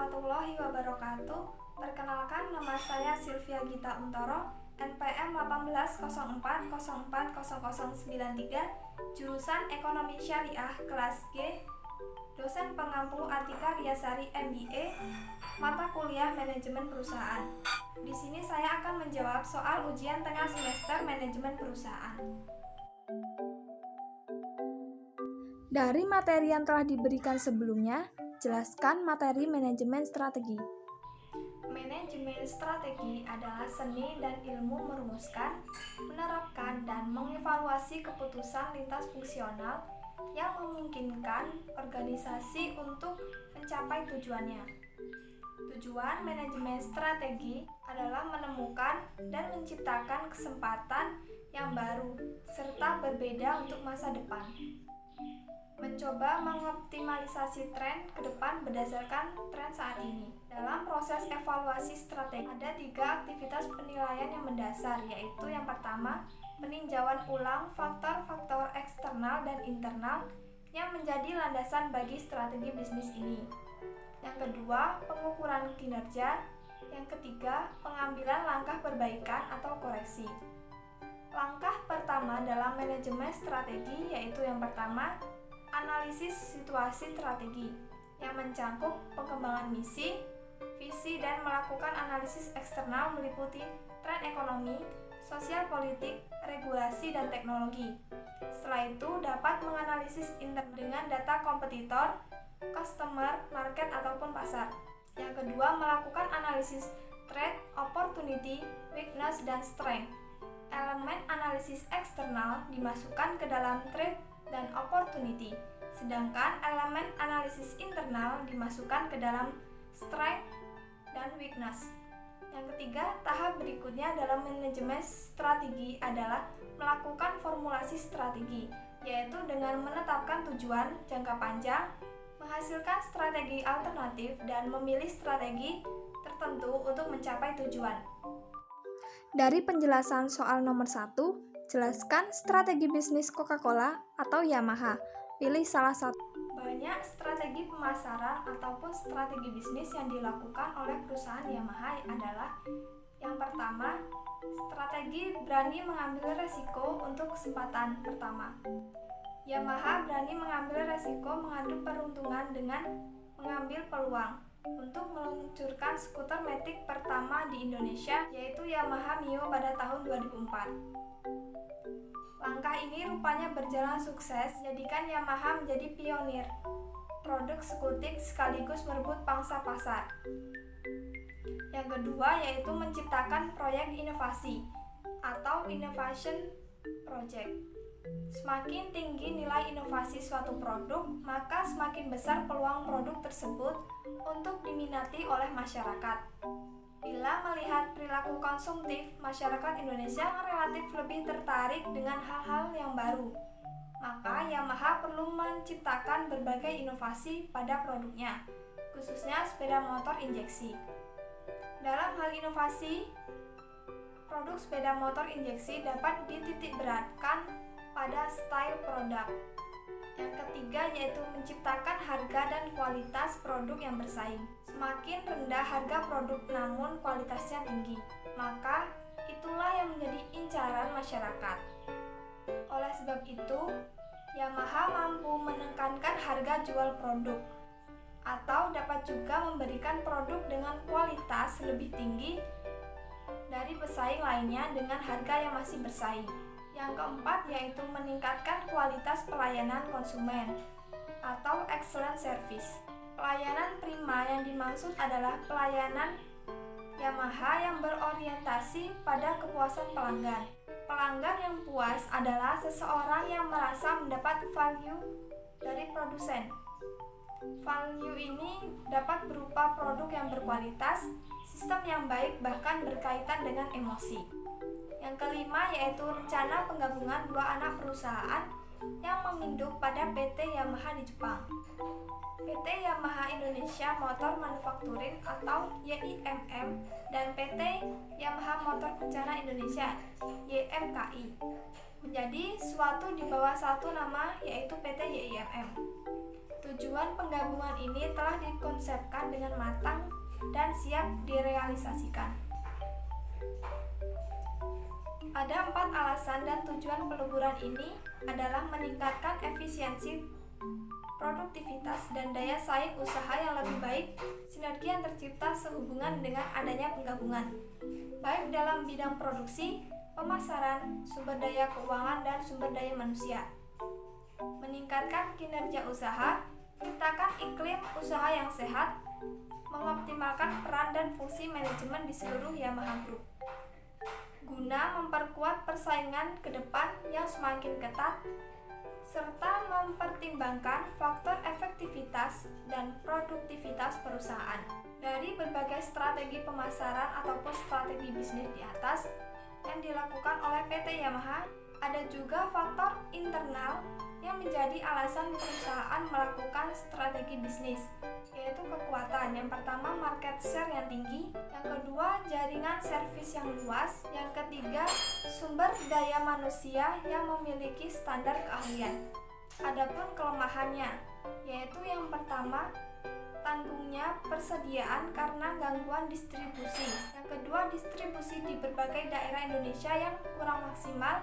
warahmatullahi wabarakatuh. Perkenalkan, nama saya Sylvia Gita Untoro, NPM 1804040093, jurusan Ekonomi Syariah kelas G, dosen pengampu Atika Riasari MBA, mata kuliah Manajemen Perusahaan. Di sini saya akan menjawab soal ujian tengah semester Manajemen Perusahaan. Dari materi yang telah diberikan sebelumnya, jelaskan materi manajemen strategi. Manajemen strategi adalah seni dan ilmu merumuskan, menerapkan, dan mengevaluasi keputusan lintas fungsional yang memungkinkan organisasi untuk mencapai tujuannya. Tujuan manajemen strategi adalah menemukan dan menciptakan kesempatan yang baru serta berbeda untuk masa depan. Mencoba mengoptimalisasi tren ke depan berdasarkan tren saat ini. Dalam proses evaluasi strategi, ada 3 aktivitas penilaian yang mendasar, yaitu yang pertama, peninjauan ulang faktor-faktor eksternal dan internal yang menjadi landasan bagi strategi bisnis ini. Yang kedua, pengukuran kinerja. Yang ketiga, pengambilan langkah perbaikan atau koreksi. Langkah pertama dalam manajemen strategi yaitu yang pertama, analisis situasi strategi yang mencangkup pengembangan misi, visi, dan melakukan analisis eksternal meliputi tren ekonomi, sosial politik, regulasi, dan teknologi. Setelah itu dapat menganalisis internal dengan data kompetitor, customer, market, ataupun pasar. Yang kedua, melakukan analisis threat, opportunity, weakness, dan strength. Elemen analisis eksternal dimasukkan ke dalam threat dan opportunity, sedangkan elemen analisis internal dimasukkan ke dalam strength dan weakness. Yang ketiga, tahap berikutnya dalam manajemen strategi adalah melakukan formulasi strategi, yaitu dengan menetapkan tujuan jangka panjang, menghasilkan strategi alternatif, dan memilih strategi tertentu untuk mencapai tujuan. Dari penjelasan soal nomor 1, jelaskan strategi bisnis Coca-Cola atau Yamaha. Pilih salah satu. Banyak strategi pemasaran ataupun strategi bisnis yang dilakukan oleh perusahaan Yamaha adalah yang pertama, strategi berani mengambil resiko untuk kesempatan pertama. Yamaha berani mengambil resiko mengadu peruntungan dengan mengambil peluang untuk meluncurkan skuter matic pertama di Indonesia, yaitu Yamaha Mio pada tahun 2004. Langkah ini rupanya berjalan sukses, jadikan Yamaha menjadi pionir produk skutik sekaligus merebut pangsa pasar. Yang kedua yaitu menciptakan proyek inovasi atau innovation project. Semakin tinggi nilai inovasi suatu produk, maka semakin besar peluang produk tersebut untuk diminati oleh masyarakat. Bila melihat perilaku konsumtif, masyarakat Indonesia relatif lebih tertarik dengan hal-hal yang baru. Maka Yamaha perlu menciptakan berbagai inovasi pada produknya, khususnya sepeda motor injeksi. Dalam hal inovasi, produk sepeda motor injeksi dapat dititikberatkan pada style produk. Yang ketiga yaitu menciptakan harga dan kualitas produk yang bersaing. Semakin rendah harga produk namun kualitasnya tinggi, maka itulah yang menjadi incaran masyarakat. Oleh sebab itu, Yamaha mampu menekankan harga jual produk atau dapat juga memberikan produk dengan kualitas lebih tinggi dari pesaing lainnya dengan harga yang masih bersaing. Yang keempat yaitu meningkatkan kualitas pelayanan konsumen atau excellent service. Pelayanan prima yang dimaksud adalah pelayanan Yamaha yang berorientasi pada kepuasan pelanggan. Pelanggan yang puas adalah seseorang yang merasa mendapat value dari produsen. Value ini dapat berupa produk yang berkualitas, sistem yang baik, bahkan berkaitan dengan emosi. Yang kelima yaitu rencana penggabungan 2 anak perusahaan yang menginduk pada PT Yamaha di Jepang. PT Yamaha Indonesia Motor Manufacturing atau YIMM dan PT Yamaha Motor Kencana Indonesia YMKI menjadi suatu di bawah satu nama yaitu PT YIMM. Tujuan penggabungan ini telah dikonsepkan dengan matang dan siap direalisasikan. Ada 4 alasan dan tujuan peleburan ini adalah meningkatkan efisiensi, produktivitas, dan daya saing usaha yang lebih baik. Sinergi yang tercipta sehubungan dengan adanya penggabungan, baik dalam bidang produksi, pemasaran, sumber daya keuangan, dan sumber daya manusia. Meningkatkan kinerja usaha, menciptakan iklim usaha yang sehat, mengoptimalkan peran dan fungsi manajemen di seluruh Yamaha Group, guna memperkuat persaingan ke depan yang semakin ketat, serta mempertimbangkan faktor efektivitas dan produktivitas perusahaan. Dari berbagai strategi pemasaran ataupun strategi bisnis di atas yang dilakukan oleh PT Yamaha, ada juga faktor internal yang menjadi alasan perusahaan melakukan strategi bisnis, yaitu kekuatan. Yang pertama, market share yang tinggi. Yang kedua, jaringan servis yang luas. Yang ketiga, sumber daya manusia yang memiliki standar keahlian. Adapun kelemahannya, yaitu yang pertama, tanggungnya persediaan karena gangguan distribusi. Yang kedua, distribusi di berbagai daerah Indonesia yang kurang maksimal.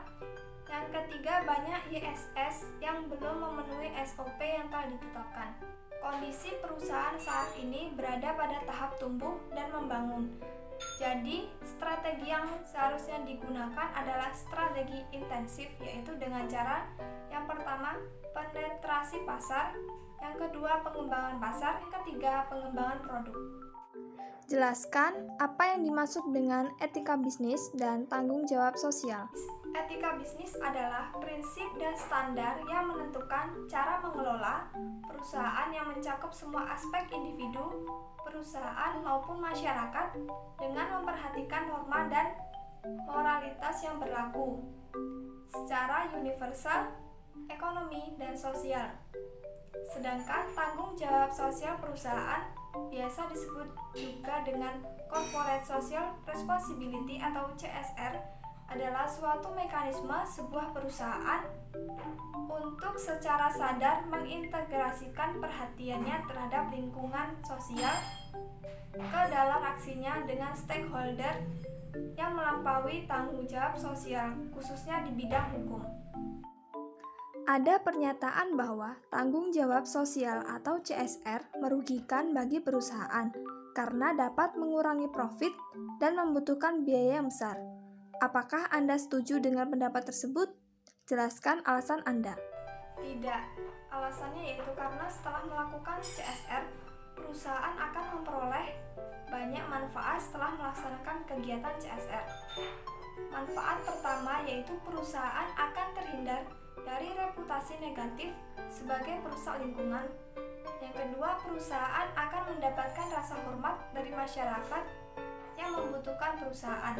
Yang ketiga, banyak ISS yang belum memenuhi SOP yang telah ditetapkan. Kondisi perusahaan saat ini berada pada tahap tumbuh dan membangun. Jadi, strategi yang seharusnya digunakan adalah strategi intensif, yaitu dengan cara yang pertama, penetrasi pasar, yang kedua, pengembangan pasar, yang ketiga, pengembangan produk. Jelaskan apa yang dimaksud dengan etika bisnis dan tanggung jawab sosial. Etika bisnis adalah prinsip dan standar yang menentukan cara mengelola perusahaan yang mencakup semua aspek individu, perusahaan maupun masyarakat dengan memperhatikan norma dan moralitas yang berlaku secara universal, ekonomi, dan sosial. Sedangkan tanggung jawab sosial perusahaan biasa disebut juga dengan Corporate Social Responsibility atau CSR, adalah suatu mekanisme sebuah perusahaan untuk secara sadar mengintegrasikan perhatiannya terhadap lingkungan sosial ke dalam aksinya dengan stakeholder yang melampaui tanggung jawab sosial, khususnya di bidang hukum. Ada pernyataan bahwa tanggung jawab sosial atau CSR merugikan bagi perusahaan karena dapat mengurangi profit dan membutuhkan biaya yang besar. Apakah Anda setuju dengan pendapat tersebut? Jelaskan alasan Anda. Tidak, alasannya yaitu karena setelah melakukan CSR, perusahaan akan memperoleh banyak manfaat setelah melaksanakan kegiatan CSR. Manfaat pertama yaitu perusahaan akan terhindar dari reputasi negatif sebagai perusak lingkungan. Yang kedua, perusahaan akan mendapatkan rasa hormat dari masyarakat yang membutuhkan perusahaan.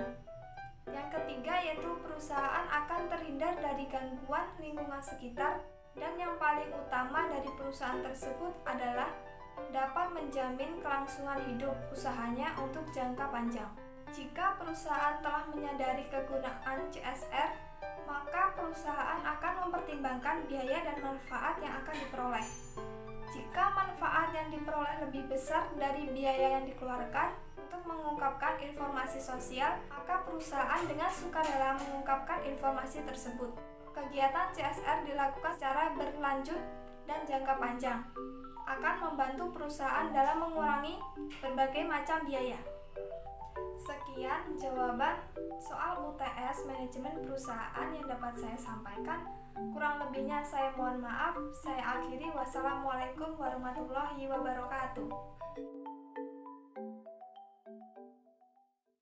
Yang ketiga yaitu perusahaan akan terhindar dari gangguan lingkungan sekitar, dan yang paling utama dari perusahaan tersebut adalah dapat menjamin kelangsungan hidup usahanya untuk jangka panjang. Jika perusahaan telah menyadari kegunaan CSR, maka perusahaan akan mempertimbangkan biaya dan manfaat yang akan diperoleh. Jika manfaat yang diperoleh lebih besar dari biaya yang dikeluarkan untuk mengungkapkan informasi sosial, maka perusahaan dengan sukarela mengungkapkan informasi tersebut. Kegiatan CSR dilakukan secara berlanjut dan jangka panjang, akan membantu perusahaan dalam mengurangi berbagai macam biaya. Sekian jawaban soal UTS manajemen perusahaan yang dapat saya sampaikan. Kurang lebihnya saya mohon maaf. Saya akhiri. Wassalamualaikum warahmatullahi wabarakatuh.